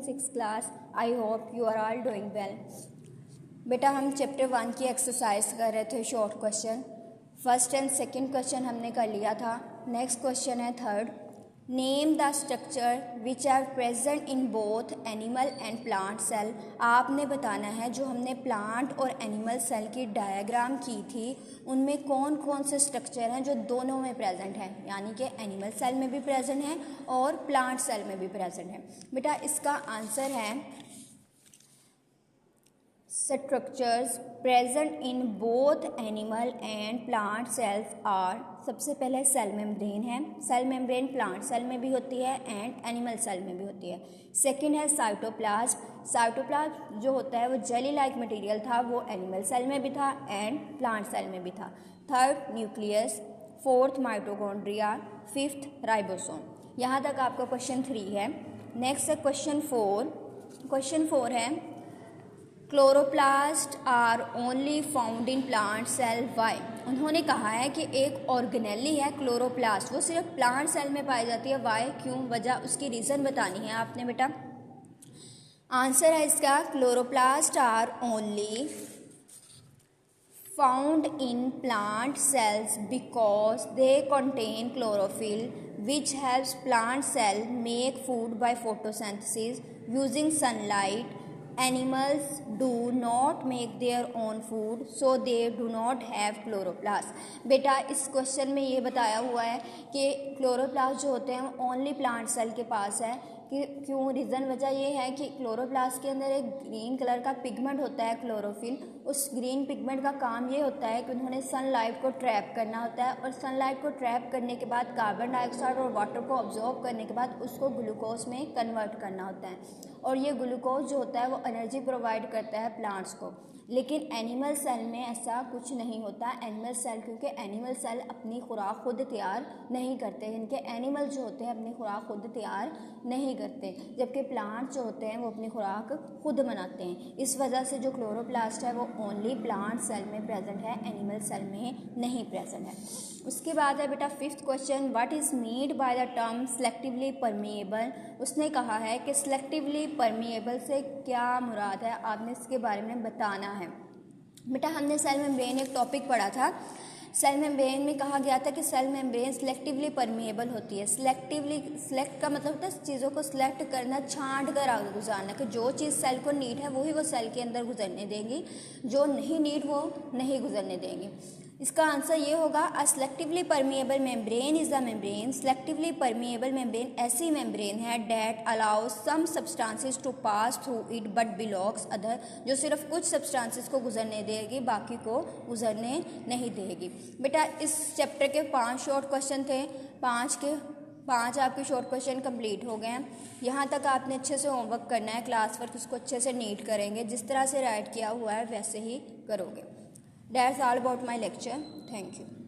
6th class. I hope you are all doing well. बेटा हम chapter 1 की exercise कर रहे थे, short question. First and second question हमने कर लिया था. नेक्स्ट क्वेश्चन है third. Name the structure which are present in both animal and plant cell. आपने बताना है जो हमने प्लांट और एनिमल सेल की डायग्राम की थी उनमें कौन कौन से स्ट्रक्चर हैं जो दोनों में प्रेजेंट हैं, यानी कि एनिमल सेल में भी प्रेजेंट हैं और प्लांट सेल में भी प्रेजेंट हैं. बेटा इसका आंसर है structures present in both animal and plant cells are. सबसे पहले सेल मेम्ब्रेन है. सेल मेम्ब्रेन प्लांट सेल में भी होती है एंड एनिमल सेल में भी होती है. सेकंड है साइटोप्लाज्म. साइटोप्लाज्म जो होता है वो जेली लाइक मटेरियल था, वो एनिमल सेल में भी था एंड प्लांट सेल में भी था. Third nucleus. Fourth mitochondria. Fifth ribosome. यहाँ तक आपका क्वेश्चन 3 है. नेक्स्ट है क्वेश्चन 4. क्वेश्चन 4 है chloroplast are only found in plant cell. Why. उन्होंने कहा है कि एक ऑर्गेनेली है क्लोरोप्लास्ट, वो सिर्फ प्लांट सेल में पाई जाती है. वाई, क्यों, वजह, उसकी रीज़न बतानी है आपने बेटा. आंसर है इसका chloroplast are only found in plant cells because they contain chlorophyll which helps plant cell make food by photosynthesis using sunlight. Animals do not make their own food so they do not have chloroplast. बेटा इस question में ये बताया हुआ है कि chloroplast जो होते हैं ओनली प्लांट सेल के पास है. कि क्यों, रीज़न वजह ये है कि क्लोरोप्लास्ट के अंदर एक ग्रीन कलर का पिगमेंट होता है क्लोरोफिल. उस ग्रीन पिगमेंट का काम ये होता है कि उन्होंने सनलाइट को ट्रैप करना होता है और सनलाइट को ट्रैप करने के बाद कार्बन डाइऑक्साइड और वाटर को ऑब्जॉर्व करने के बाद उसको ग्लूकोज में कन्वर्ट करना होता है. और ये ग्लूकोज जो होता है वो एनर्जी प्रोवाइड करता है प्लांट्स को. लेकिन एनिमल सेल में ऐसा कुछ नहीं होता. एनिमल सेल, क्योंकि एनिमल सेल अपनी खुराक खुद तैयार नहीं करते, इनके एनिमल जो होते हैं अपनी खुराक खुद तैयार नहीं करते, जबकि प्लांट जो होते हैं वो अपनी खुराक खुद बनाते हैं. इस वजह से जो क्लोरोप्लास्ट है वो ओनली प्लांट सेल में प्रेजेंट है, एनिमल सेल में नहीं प्रेजेंट है. उसके बाद है बेटा fifth question. What is mean by the term selectively permeable. उसने कहा है कि सेलेक्टिवली परमिएबल से क्या मुराद है, आपने इसके बारे में बताना है. बेटा हमने सेल मेम्ब्रेन एक टॉपिक पढ़ा था. सेल मेम्ब्रेन में कहा गया था कि सेल मेम्ब्रेन सेलेक्टिवली परमिएबल होती है. सेलेक्ट का मतलब होता है चीज़ों को सिलेक्ट करना, छांट कर आगे गुजारना, कि जो चीज़ सेल को नीड है वही वो सेल के अंदर गुजरने देंगी, जो नहीं नीड वो नहीं गुजरने देंगी. इसका आंसर ये होगा a selectively permeable membrane is the membrane. Selectively permeable membrane ऐसी मेम्ब्रेन है that allows some substances to pass through it but belongs other. जो सिर्फ कुछ सब्सटेंसेस को गुजरने देगी, बाकी को गुजरने नहीं देगी. बेटा इस चैप्टर के 5 शॉर्ट क्वेश्चन थे. 5 आपके शॉर्ट क्वेश्चन कंप्लीट हो गए हैं. यहाँ तक आपने अच्छे से होमवर्क करना है, क्लास वर्क उसको अच्छे से नीट करेंगे, जिस तरह से राइट किया हुआ है वैसे ही करोगे. That's all about my lecture. Thank you.